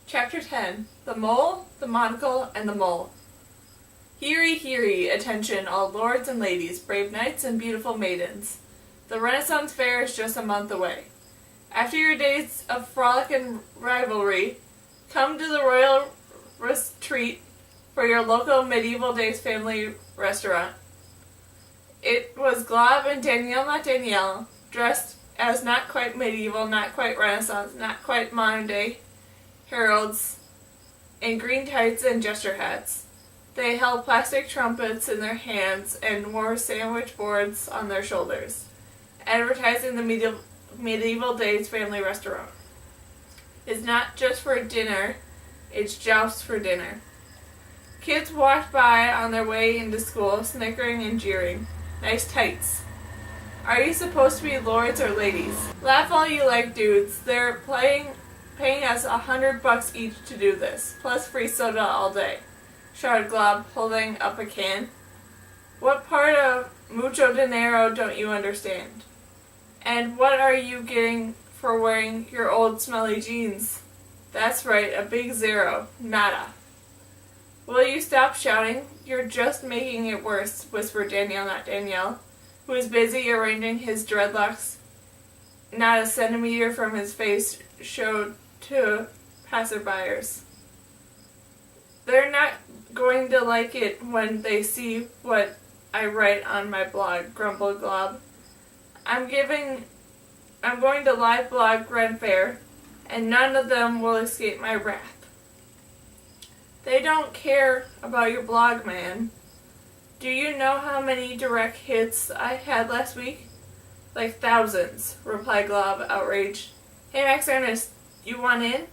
Chapter 10. The Mole, the Monocle, and the Mole. Heary, heary, attention, all lords and ladies, brave knights and beautiful maidens. The Renaissance Fair is just a month away. After your days of frolic and rivalry, come to the royal retreat for your local medieval days family restaurant. It was Glob and Danielle, not Danielle, dressed as not quite medieval, not quite Renaissance, not quite modern day heralds in green tights and gesture hats. They held plastic trumpets in their hands and wore sandwich boards on their shoulders, advertising the medieval days family restaurant. It's not just for dinner, it's jousts for dinner. Kids walked by on their way into school, snickering and jeering. Nice tights. Are you supposed to be lords or ladies? Laugh all you like, dudes. They're paying us $100 each to do this, plus free soda all day, shouted Glob, holding up a can. What part of mucho dinero don't you understand? And what are you getting for wearing your old smelly jeans? That's right, a big zero. Nada. Will you stop shouting? You're just making it worse, whispered Danielle, not Danielle, who was busy arranging his dreadlocks. Not a centimeter from his face showed to passerbyers. They're not going to like it when they see what I write on my blog, grumbled Glob. I'm going to live blog Ren Fair, and none of them will escape my wrath. They don't care about your blog, man. Do you know how many direct hits I had last week? Like thousands, replied Glob, outraged. Hey, Max Ernest, you want in?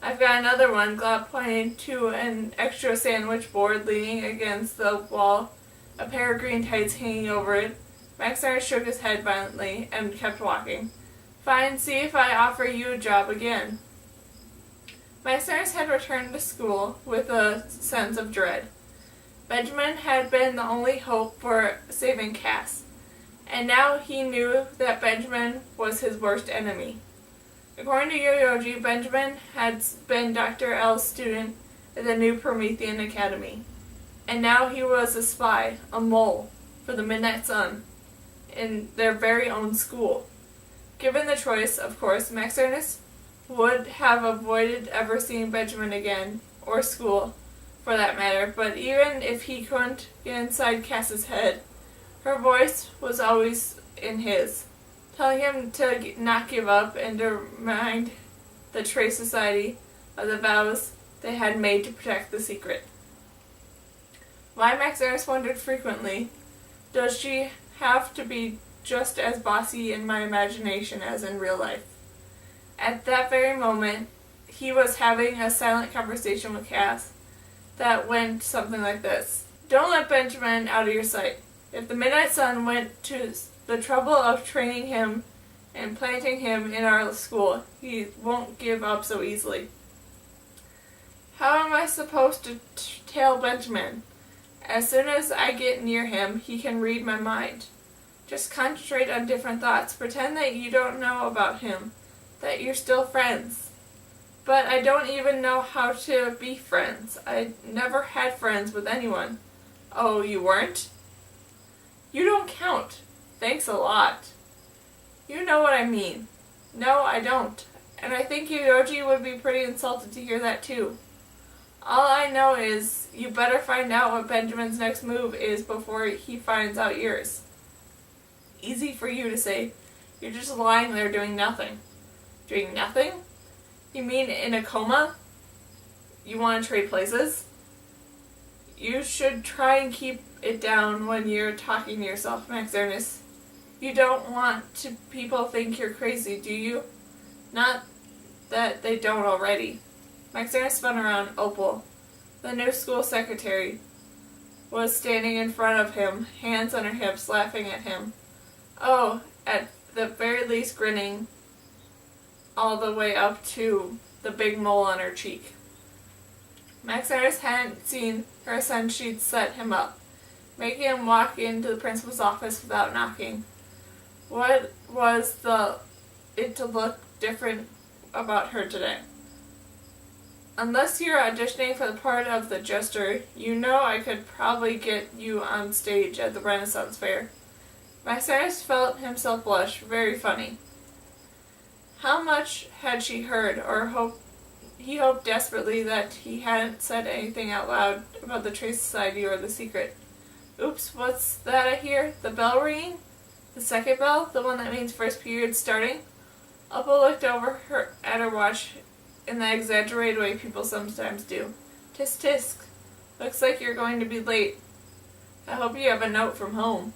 I've got another one, Glob pointed to an extra sandwich board leaning against the wall, a pair of green tights hanging over it. Max Ernest shook his head violently and kept walking. Fine, see if I offer you a job again. Max Ernest had returned to school with a sense of dread. Benjamin had been the only hope for saving Cass, and now he knew that Benjamin was his worst enemy. According to Yoyogi, Benjamin had been Dr. L's student at the new Promethean Academy, and now he was a spy, a mole, for the Midnight Sun, in their very own school. Given the choice, of course, Max Ernest would have avoided ever seeing Benjamin again, or school, for that matter, but even if he couldn't get inside Cass's head, her voice was always in his, telling him to not give up and to remind the Trace Society of the vows they had made to protect the secret. Why, Max Ernest wondered frequently, does she have to be just as bossy in my imagination as in real life? At that very moment, he was having a silent conversation with Cass that went something like this. Don't let Benjamin out of your sight. If the Midnight Sun went to the trouble of training him and planting him in our school, he won't give up so easily. How am I supposed to tell Benjamin? As soon as I get near him, he can read my mind. Just concentrate on different thoughts. Pretend that you don't know about him, that you're still friends. But I don't even know how to be friends. I never had friends with anyone. Oh, you weren't? You don't count. Thanks a lot. You know what I mean. No, I don't. And I think Yoyogi would be pretty insulted to hear that too. All I know is you better find out what Benjamin's next move is before he finds out yours. Easy for you to say. You're just lying there doing nothing. Doing nothing? You mean in a coma? You want to trade places? You should try and keep it down when you're talking to yourself, Max Ernest. You don't want people think you're crazy, do you? Not that they don't already. Max Ernest spun around. Opal, the new school secretary, was standing in front of him, hands on her hips, laughing at him. Oh, at the very least grinning all the way up to the big mole on her cheek. Max Ernest hadn't seen her since she'd set him up, making him walk into the principal's office without knocking. What was it to look different about her today? Unless you're auditioning for the part of the jester, you know I could probably get you on stage at the Renaissance Fair. Maximus felt himself blush. Very funny. How much had she heard, or he hoped desperately that he hadn't said anything out loud about the Trace Society or the secret. Oops, what's that I hear? The bell ringing? The second bell? The one that means first period starting? Opal looked over at her watch in the exaggerated way people sometimes do. Tisk tisk. Looks like you're going to be late. I hope you have a note from home.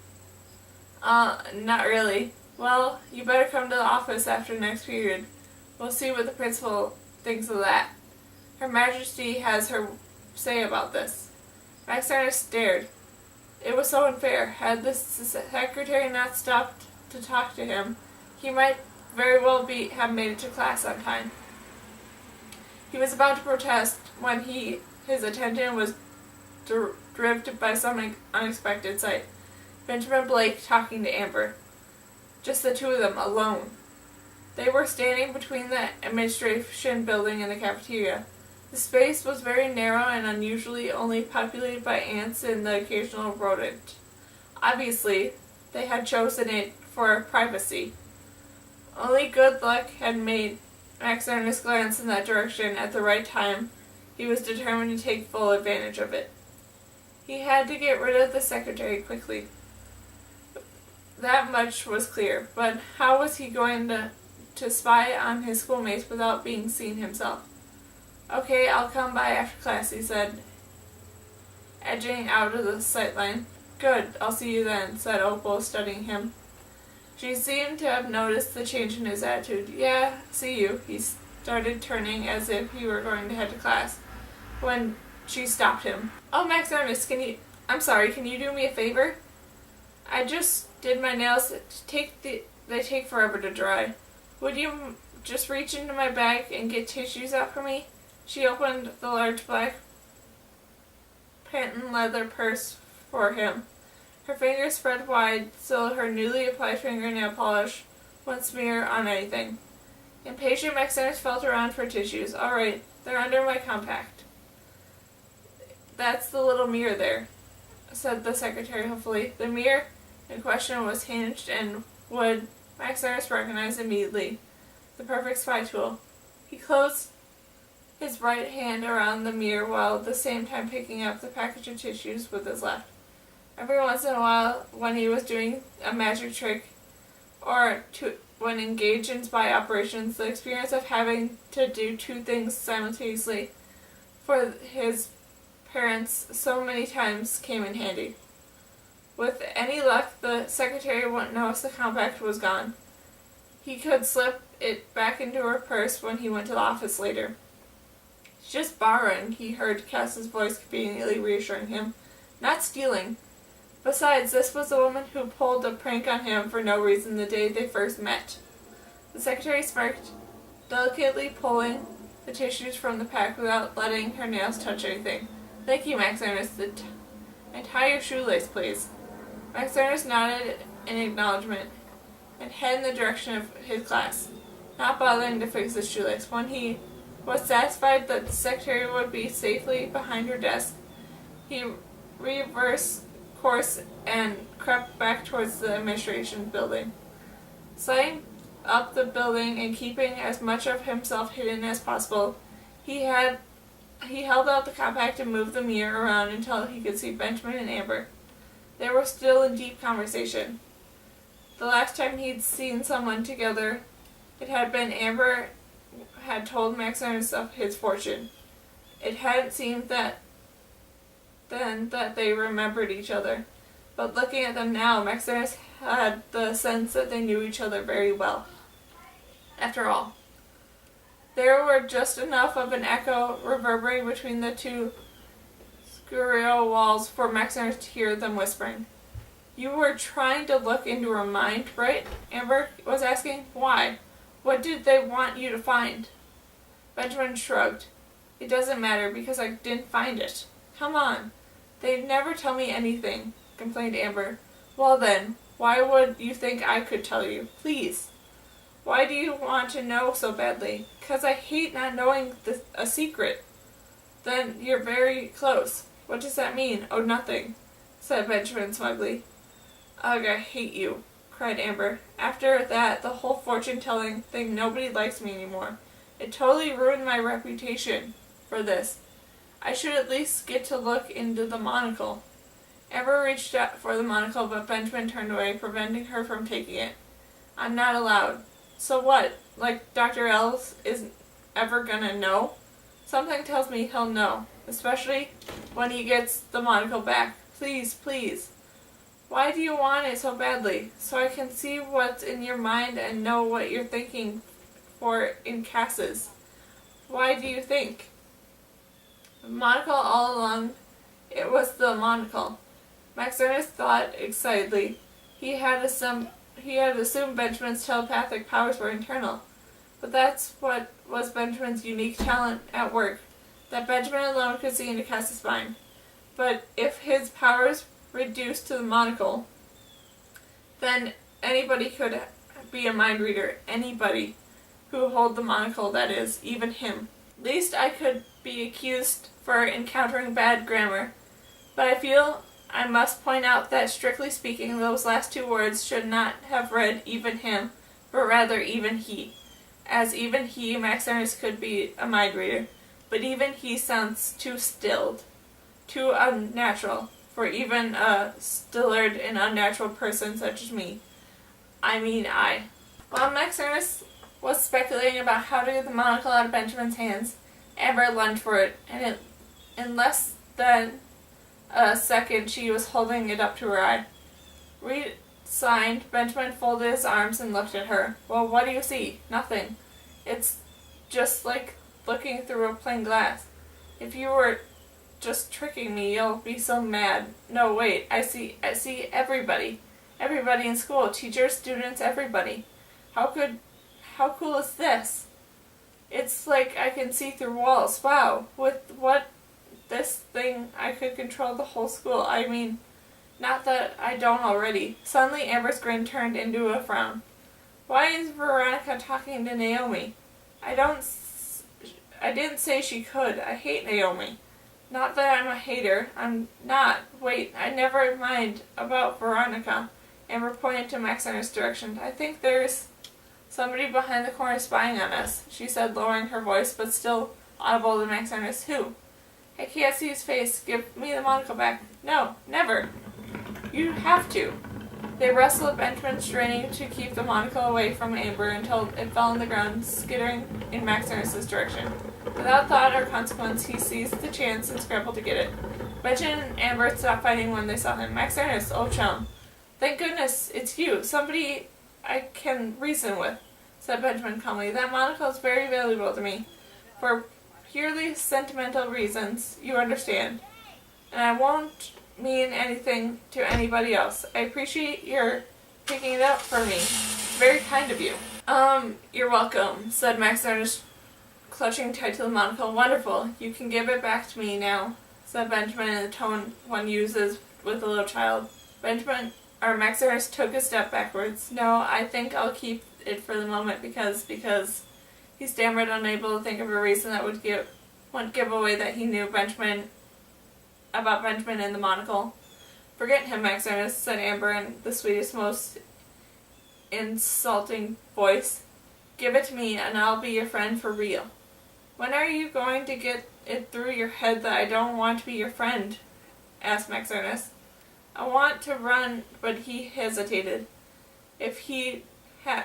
Not really. Well, you better come to the office after next period. We'll see what the principal thinks of that. Her Majesty has her say about this. Maximus stared. It was so unfair. Had the secretary not stopped to talk to him, he might very well have made it to class on time. He was about to protest when his attention was driven by some unexpected sight. Benjamin Blake talking to Amber. Just the two of them, alone. They were standing between the administration building and the cafeteria. The space was very narrow and unusually only populated by ants and the occasional rodent. Obviously, they had chosen it for privacy. Only good luck had made Maximus glance in that direction at the right time. He was determined to take full advantage of it. He had to get rid of the secretary quickly. That much was clear, but how was he going to spy on his schoolmates without being seen himself? Okay, I'll come by after class, he said, edging out of the sightline. Good, I'll see you then, said Opal, studying him. She seemed to have noticed the change in his attitude. Yeah, see you. He started turning as if he were going to head to class, when she stopped him. Oh, Maximus, can you do me a favor? I just did my nails. They take forever to dry. Would you just reach into my bag and get tissues out for me? She opened the large black patent leather purse for him. Her fingers spread wide so her newly applied fingernail polish wouldn't smear on anything. Impatient, Maximus felt around for tissues. All right, they're under my compact. That's the little mirror there, said the secretary hopefully. The mirror in question was hinged and would Maximus recognize immediately. The perfect spy tool. He closed his right hand around the mirror while at the same time picking up the package of tissues with his left. Every once in a while, when he was doing a magic trick or when engaged in spy operations, the experience of having to do two things simultaneously for his parents so many times came in handy. With any luck, the secretary wouldn't notice the compact was gone. He could slip it back into her purse when he went to the office later. Just borrowing, he heard Cass's voice conveniently reassuring him. Not stealing. Besides, this was the woman who pulled a prank on him for no reason the day they first met. The secretary smirked, delicately pulling the tissues from the pack without letting her nails touch anything. Thank you, Maximus. And tie your shoelace, please. Maximus nodded in acknowledgement and headed in the direction of his class, not bothering to fix his shoelace. When he was satisfied that the secretary would be safely behind her desk, he reversed course and crept back towards the administration building. Sliding up the building and keeping as much of himself hidden as possible, he held out the compact and moved the mirror around until he could see Benjamin and Amber. They were still in deep conversation. The last time he'd seen someone together, it had been Amber had told Maximus of his fortune. It hadn't seemed then that they remembered each other, but looking at them now, Maximus had the sense that they knew each other very well. After all, there were just enough of an echo reverberating between the two square walls for Maximus to hear them whispering. You were trying to look into her mind, right? Amber was asking. Why? What did they want you to find? Benjamin shrugged. It doesn't matter because I didn't find it. Come on. They never tell me anything, complained Amber. Well then, why would you think I could tell you? Please. Why do you want to know so badly? 'Cause I hate not knowing a secret. Then you're very close. What does that mean? Oh, nothing, said Benjamin smugly. Ugh, I hate you, cried Amber. After that, the whole fortune-telling thing, nobody likes me anymore. It totally ruined my reputation for this. I should at least get to look into the monocle. Amber reached out for the monocle, but Benjamin turned away, preventing her from taking it. I'm not allowed. So what? Like Dr. Ellis isn't ever gonna know? Something tells me he'll know, especially when he gets the monocle back. Please, please. Why do you want it so badly? So I can see what's in your mind and know what you're thinking for in Cass's. Why do you think? The monocle all along, it was the monocle. Max Ernest thought excitedly. He had assumed Benjamin's telepathic powers were internal. But that's what was Benjamin's unique talent at work, that Benjamin alone could see into Cass's mind. But if his powers reduced to the monocle, then anybody could be a mind reader. Anybody who hold the monocle, that is, even him. Least I could be accused for encountering bad grammar. But I feel I must point out that, strictly speaking, those last two words should not have read even him, but rather even he. As even he, Max Ernest could be a mind reader, but even he sounds too stilled, too unnatural, for even a stillard and unnatural person such as me. I mean I. While Max Ernest was speculating about how to get the monocle out of Benjamin's hands, Amber lunged for it, and in less than a second she was holding it up to her eye. Resigned, Benjamin folded his arms and looked at her. Well, what do you see? Nothing. It's just like looking through a plain glass. If you were just tricking me, you'll be so mad. No, wait, I see everybody. Everybody in school, teachers, students, everybody. How cool is this? It's like I can see through walls. Wow, with this thing I could control the whole school. I mean, not that I don't already. Suddenly Amber's grin turned into a frown. Why is Veronica talking to Naomi? I didn't say she could. I hate Naomi. Not that I'm a hater. I'm not. Wait, I never mind about Veronica. Amber pointed to Max Ernest's direction. I think there's somebody behind the corner spying on us, she said, lowering her voice, but still audible to Max Ernest. Who? I can't see his face. Give me the monocle back. No, never. You have to. They wrestled, Benjamin straining to keep the monocle away from Amber until it fell on the ground, skittering in Max Ernest's direction. Without thought or consequence, he seized the chance and scrambled to get it. Benjamin and Amber stopped fighting when they saw him. Max Ernest, old chum. Thank goodness it's you. Somebody I can reason with, said Benjamin calmly. That monocle is very valuable to me. For purely sentimental reasons, you understand. And I won't mean anything to anybody else. I appreciate your picking it up for me. Very kind of you. You're welcome, said Max Ernest, clutching tight to the monocle. Wonderful. You can give it back to me now, said Benjamin in the tone one uses with a little child. Max Ernest took a step backwards. No, I think I'll keep it for the moment because he stammered, unable to think of a reason that wouldn't give away that he knew about Benjamin and the monocle. Forget him, Max Ernest, said Amber in the sweetest, most insulting voice. Give it to me and I'll be your friend for real. When are you going to get it through your head that I don't want to be your friend? Asked Max Ernest. I want to run, but he hesitated. If he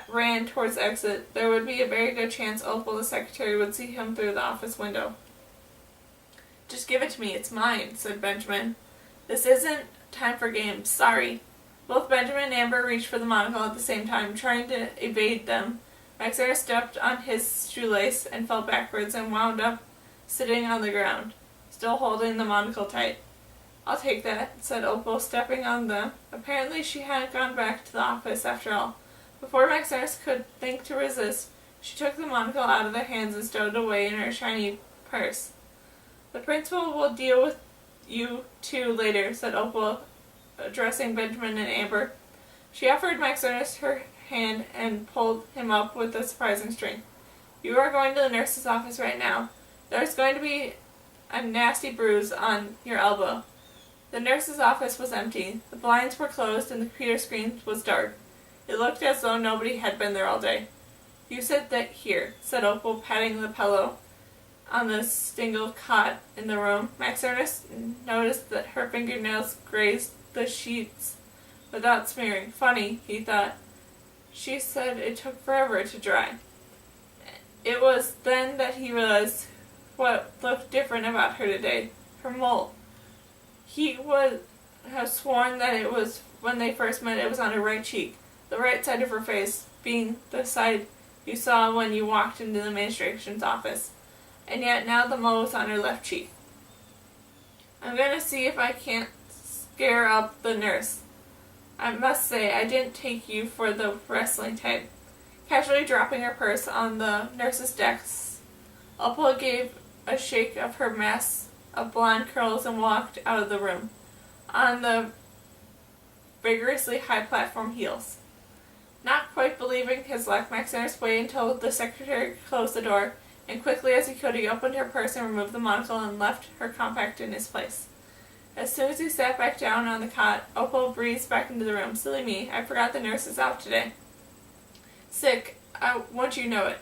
ran towards the exit, there would be a very good chance Opal, the secretary, would see him through the office window. Just give it to me, it's mine, said Benjamin. This isn't time for games, sorry. Both Benjamin and Amber reached for the monocle at the same time, trying to evade them. Max Ernest stepped on his shoelace and fell backwards and wound up sitting on the ground, still holding the monocle tight. I'll take that, said Opal, stepping on them. Apparently she hadn't gone back to the office after all. Before Max Ernest could think to resist, she took the monocle out of their hands and stowed it away in her shiny purse. The principal will deal with you two later, said Opal, addressing Benjamin and Amber. She offered Max Ernest her hand and pulled him up with a surprising strength. You are going to the nurse's office right now. There's going to be a nasty bruise on your elbow. The nurse's office was empty. The blinds were closed and the computer screen was dark. It looked as though nobody had been there all day. You sit here, said Opal, patting the pillow on the single cot in the room. Max Ernest noticed that her fingernails grazed the sheets without smearing. Funny, he thought. She said it took forever to dry. It was then that he realized what looked different about her today. Her mole. He would have sworn that it was, when they first met, it was on her right cheek, the right side of her face, being the side you saw when you walked into the administration's office. And yet now the mole was on her left cheek. I'm going to see if I can't scare up the nurse. I must say, I didn't take you for the wrestling type. Casually dropping her purse on the nurse's desk, Opal gave a shake of her mass of blonde curls and walked out of the room on the vigorously high platform heels. Not quite believing his luck, Max Ernest waited until the secretary closed the door, and quickly as he could he opened her purse and removed the monocle and left her compact in its place. As soon as he sat back down on the cot, Opal breezed back into the room. Silly me, I forgot the nurse is out today. Sick, won't you know it.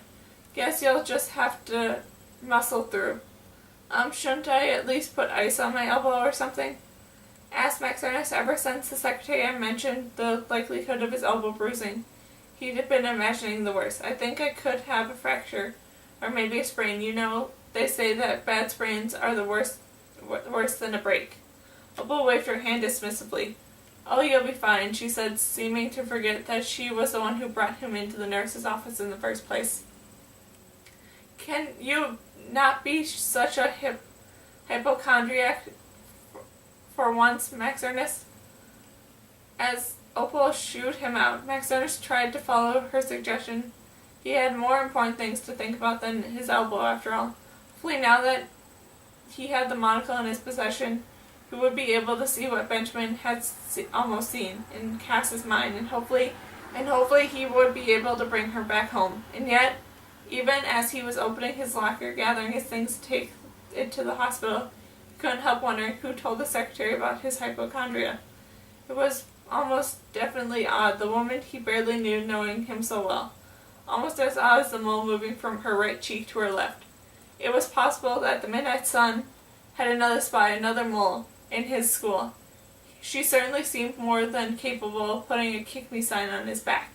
Guess you'll just have to muscle through. Shouldn't I at least put ice on my elbow or something? Asked Max Ernest. Ever since the secretary had mentioned the likelihood of his elbow bruising, he'd been imagining the worst. I think I could have a fracture, or maybe a sprain. You know, they say that bad sprains are the worse than a break. Opal waved her hand dismissively. Oh, you'll be fine, she said, seeming to forget that she was the one who brought him into the nurse's office in the first place. Can you not be such a hypochondriac for once, Max Ernest? As Opal shooed him out, Max Ernest tried to follow her suggestion. He had more important things to think about than his elbow, after all. Hopefully, now that he had the monocle in his possession, he would be able to see what Benjamin had almost seen in Cass's mind, and hopefully he would be able to bring her back home. And yet, even as he was opening his locker, gathering his things to take it to the hospital, he couldn't help wondering who told the secretary about his hypochondria. It was almost definitely odd, the woman he barely knew knowing him so well. Almost as odd as the mole moving from her right cheek to her left. It was possible that the Midnight Sun had another spy, another mole, in his school. She certainly seemed more than capable of putting a kick-me sign on his back.